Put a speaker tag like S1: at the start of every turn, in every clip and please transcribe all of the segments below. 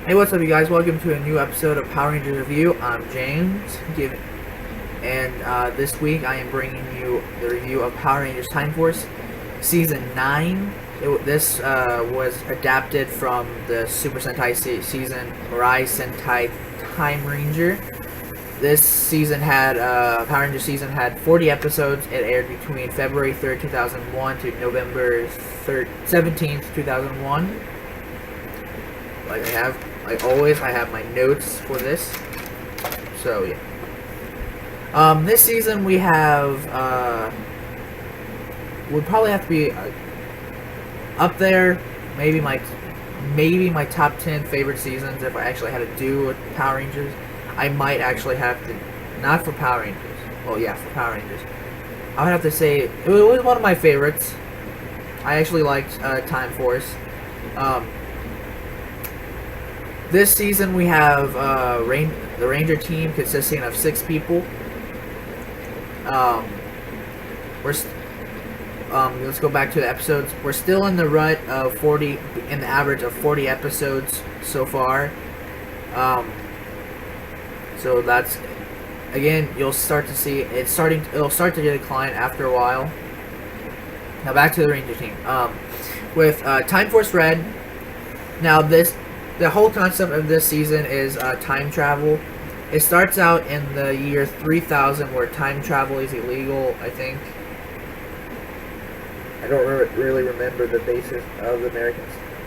S1: Hey, what's up, you guys? Welcome to a new episode of Power Rangers Review. I'm James, and this week I am bringing you the review of Power Rangers Time Force Season 9. This was adapted from the Super Sentai season Mirai Sentai Time Ranger. This season had, Power Rangers season had 40 episodes. It aired between February 3rd, 2001 to November 17th, 2001. Like always, I have my notes for this. So yeah. This season we have would probably have to be up there. Maybe my top 10 favorite seasons if I actually had to do with Power Rangers. I might actually have to, not for Power Rangers. Well, yeah, for Power Rangers. I would have to say it was one of my favorites. I actually liked Time Force. This season we have the Ranger team consisting of 6 people. Let's go back to the episodes. We're still in the rut of 40, in the average of 40 episodes so far. So that's, again, you'll start to see it'll start to decline after a while. Now back to the Ranger team. With Time Force Red. Now the whole concept of this season is time travel. It starts out in the year 3000 where time travel is illegal, I think. I don't really remember the basis of the American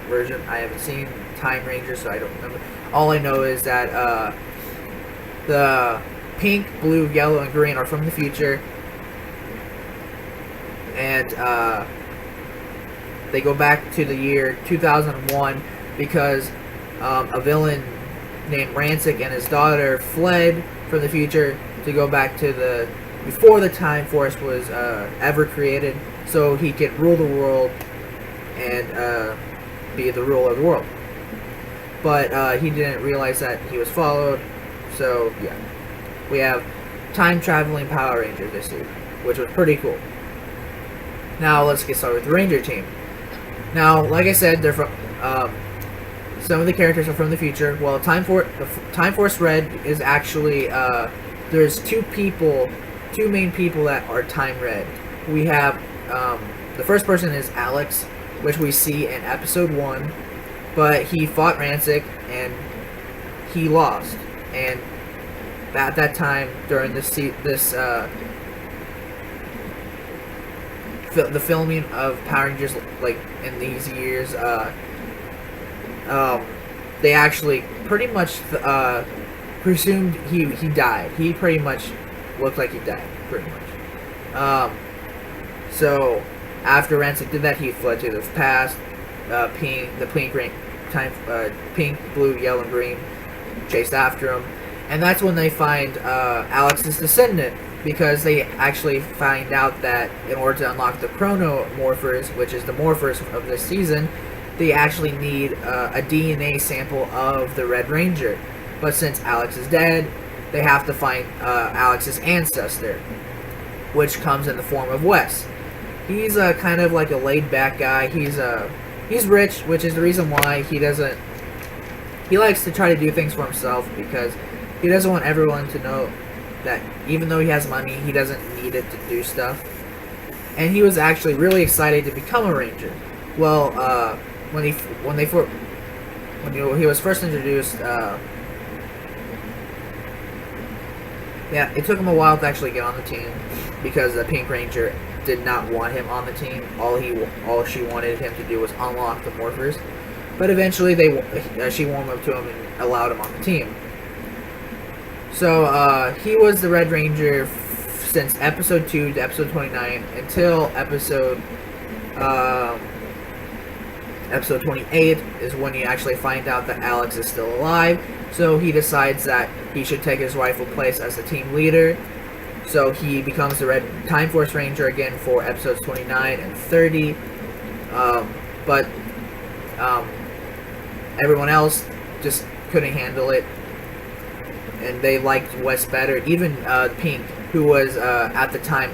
S1: version. I haven't seen Time Ranger, so I don't remember. All I know is that the pink, blue, yellow, and green are from the future. And they go back to the year 2001 because a villain named Rancic and his daughter fled from the future to go back to before the Time Force was ever created, so he could rule the world and be the ruler of the world. But he didn't realize that he was followed, so yeah. We have time traveling Power Rangers this year, which was pretty cool. Now let's get started with the Ranger team. Now, like I said, they're from some of the characters are from the future. Well, Time Force Red is actually there's two main people that are Time Red. We have the first person is Alex, which we see in episode 1, but he fought Rancic and he lost. And at that time during the filming of Power Rangers, like in these years, they actually pretty much presumed he died. He pretty much looked like he died, pretty much. So after Rancic did that, he fled to the past. Pink, blue, yellow, and green chased after him, and that's when they find Alex's descendant, because they actually find out that in order to unlock the Chronomorphers, which is the morphers of this season, they actually need a DNA sample of the Red Ranger. But since Alex is dead, they have to find Alex's ancestor, which comes in the form of Wes. He's kind of like a laid-back guy. He's rich, which is the reason why he likes to try to do things for himself, because he doesn't want everyone to know that even though he has money, he doesn't need it to do stuff. And he was actually really excited to become a Ranger. Well, when he was first introduced, yeah, it took him a while to actually get on the team, because the Pink Ranger did not want him on the team. All she wanted him to do was unlock the morphers. But eventually, she warmed up to him and allowed him on the team. So he was the Red Ranger since episode 2 to episode 29 until episode 28 is when you actually find out that Alex is still alive. So he decides that he should take his rightful place as the team leader. So he becomes the Time Force Ranger again for episodes 29 and 30. But everyone else just couldn't handle it, and they liked Wes better. Even Pink, who was at the time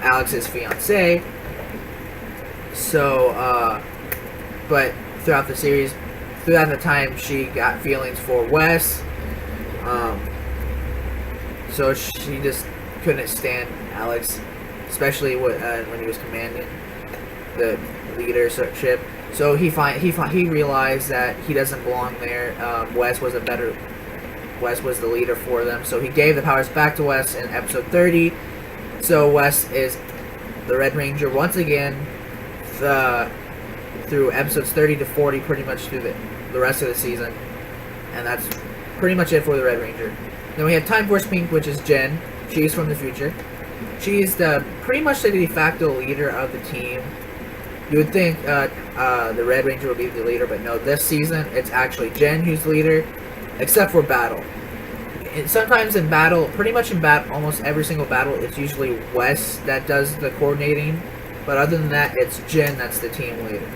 S1: Alex's fiance. So, but throughout the series, throughout the time she got feelings for Wes. So she just couldn't stand Alex, especially when he was commanding the leadership. So he realized that he doesn't belong there. Wes was the leader for them, so he gave the powers back to Wes in episode 30. So Wes is the Red Ranger once again, through episodes 30 to 40, pretty much through the rest of the season, and that's pretty much it for the Red Ranger. Then we have Time Force Pink, which is Jen. She's from the future. She's pretty much the de facto leader of the team. You would think the Red Ranger would be the leader, but no, this season it's actually Jen who's the leader, except for battle. And sometimes in battle, pretty much in battle, almost every single battle, it's usually Wes that does the coordinating, but other than that, it's Jen that's the team leader.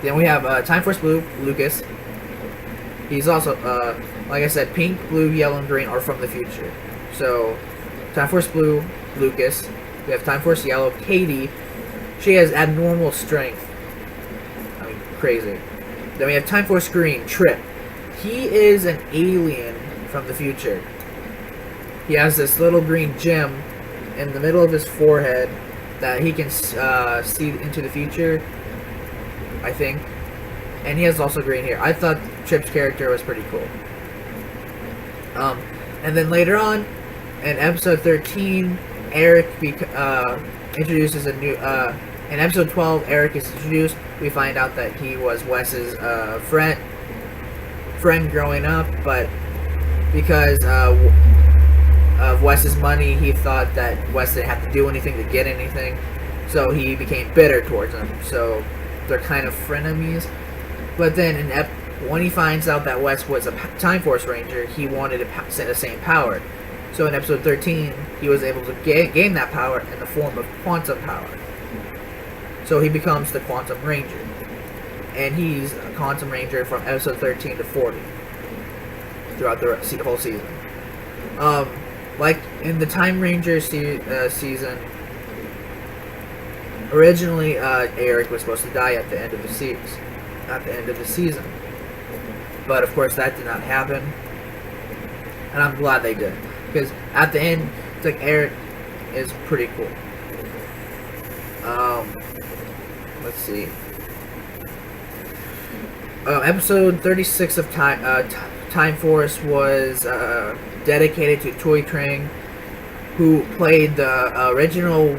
S1: Then we have Time Force Blue, Lucas. He's also, like I said, pink, blue, yellow, and green are from the future. So, Time Force Blue, Lucas. We have Time Force Yellow, Katie. She has abnormal strength. I mean, crazy. Then we have Time Force Green, Trip. He is an alien from the future. He has this little green gem in the middle of his forehead that he can see into the future, I think. And he has also green hair. I thought Trip's character was pretty cool. And then later on, in episode 13, Eric introduces a new... in episode 12, Eric is introduced. We find out that he was Wes's friend growing up, but because of Wes's money, he thought that Wes didn't have to do anything to get anything, so he became bitter towards him. So they're kind of frenemies. But then when he finds out that Wes was a Time Force Ranger, he wanted the same power. So in episode 13, he was able to gain that power in the form of quantum power. So he becomes the Quantum Ranger. And he's a Quantum Ranger from episode 13 to 40 throughout the whole season. Like in the Time Ranger season, originally Eric was supposed to die at the end of the season. But of course that did not happen. And I'm glad they did. Because at the end, it's like Eric is pretty cool. Let's see. Episode 36 of Time Force was dedicated to Toy Trang, who played the original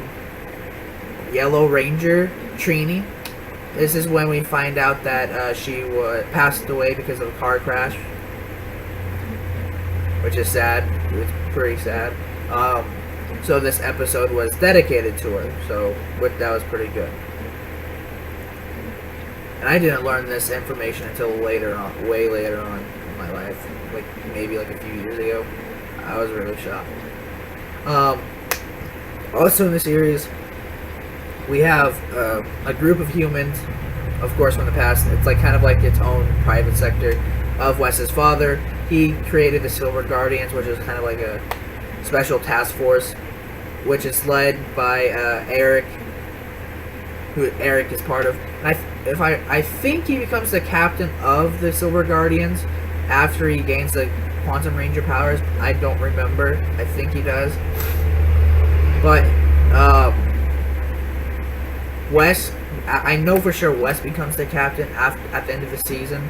S1: Yellow Ranger, Trini. This is when we find out that she passed away because of a car crash, which is sad. It's pretty sad. So this episode was dedicated to her, so that was pretty good. And I didn't learn this information until later on, way later on in my life, maybe a few years ago. I was really shocked. Also in the series, we have a group of humans, of course, from the past. It's kind of like its own private sector of Wes's father. He created the Silver Guardians, which is kind of like a special task force, which is led by Eric, who Eric is part of. And I think he becomes the captain of the Silver Guardians after he gains the Quantum Ranger powers. I don't remember. I think he does. But Wes, I know for sure Wes becomes the captain at the end of the season.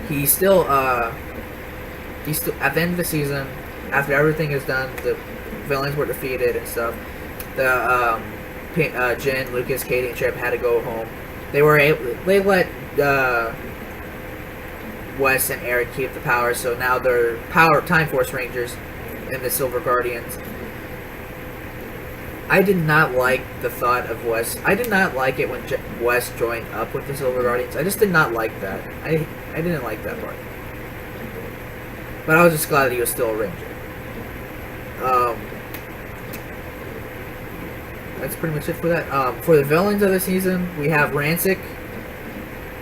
S1: He's still at the end of the season, after everything is done, the villains were defeated and stuff. Jen, Lucas, Katie, and Trip had to go home. They let Wes and Eric keep the power, so now they're Time Force Rangers in the Silver Guardians. I did not like the thought of Wes. I did not like it when Wes joined up with the Silver Guardians. I just did not like that. I didn't like that part. But I was just glad that he was still a Ranger. That's pretty much it for that. For the villains of the season, we have Rancic,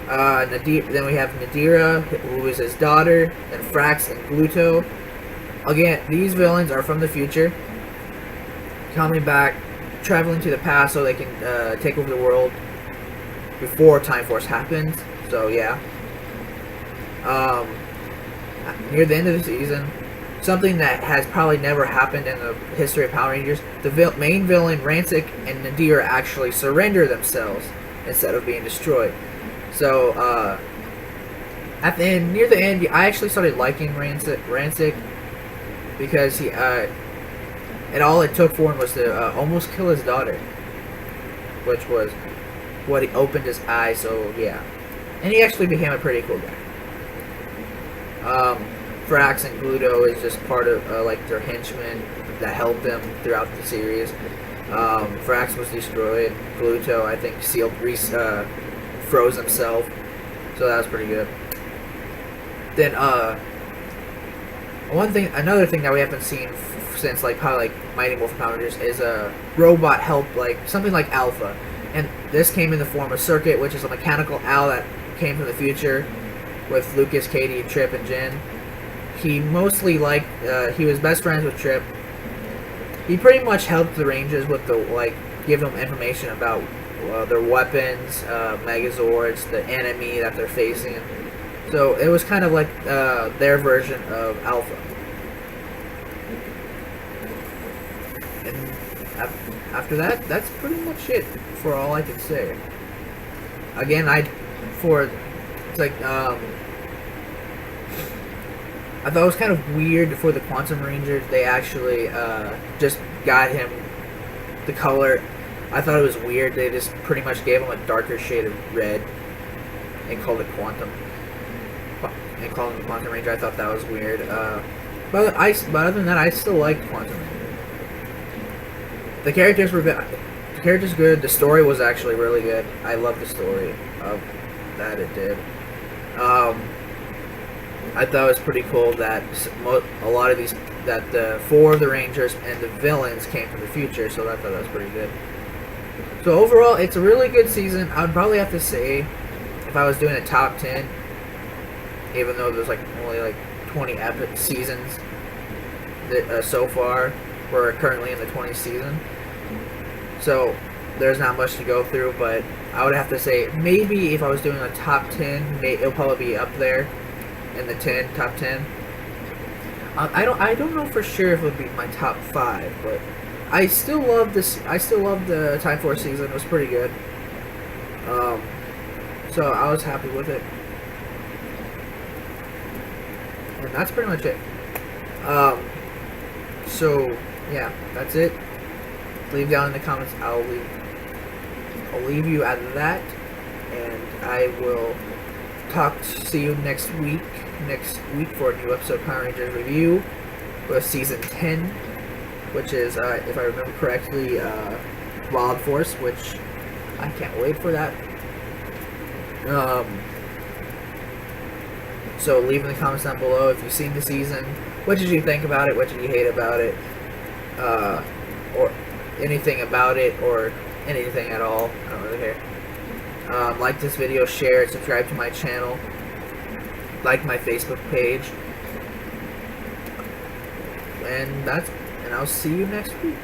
S1: then we have Nadira, who is his daughter, and Frax and Gluto. Again, these villains are from the future, coming back, traveling to the past so they can take over the world before Time Force happens. So yeah. Near the end of the season, something that has probably never happened in the history of Power Rangers, the main villain Rancic and Nadir actually surrender themselves instead of being destroyed. So at the end, near the end, I actually started liking Rancic because he and all it took for him was to almost kill his daughter, which was what he opened his eyes. So yeah, and he actually became a pretty cool guy. Frax and Gluto is just part of like their henchmen that helped them throughout the series. Frax was destroyed. Gluto, I think, froze himself, so that was pretty good. Then another thing that we haven't seen since like probably like Mighty Morphin Power Rangers is a robot help, like something like Alpha, and this came in the form of Circuit, which is a mechanical owl that came from the future with Lucas, Katie, Trip, and Jen. He mostly liked, he was best friends with Trip. He pretty much helped the Rangers with the, like, give them information about their weapons, Megazords, the enemy that they're facing. So it was kind of like their version of Alpha. And after that, that's pretty much it for all I can say. Again, it's like, I thought it was kind of weird for the Quantum Rangers. They actually just got him the color. I thought it was weird. They just pretty much gave him a darker shade of red and called it Quantum. And called him the Quantum Ranger. I thought that was weird. But other than that, I still liked Quantum Ranger. The characters were good. The characters good. The story was actually really good. I love the story that it did. I thought it was pretty cool that a lot of these, that the 4 of the Rangers and the villains came from the future, so I thought that was pretty good. So overall, it's a really good season. I would probably have to say, if I was doing a top 10, even though there's like only like 20 epic seasons that, so far, we're currently in the 20th season, so there's not much to go through, but I would have to say, maybe if I was doing a top 10, it'll probably be up there in the top 10. I don't know for sure if it would be my top 5, but I still love this. I still love the Time Force season. It was pretty good. So I was happy with it, and that's pretty much it. So yeah, that's it. Leave down in the comments. I'll leave you at that, and I will see you next week for a new episode of Power Rangers Review with Season 10, which is, if I remember correctly, Wild Force, which I can't wait for that. So leave in the comments down below if you've seen the season. What did you think about it? What did you hate about it? Or anything about it, or anything at all. I don't really care. Like this video, share it, subscribe to my channel, like my Facebook page, and I'll see you next week.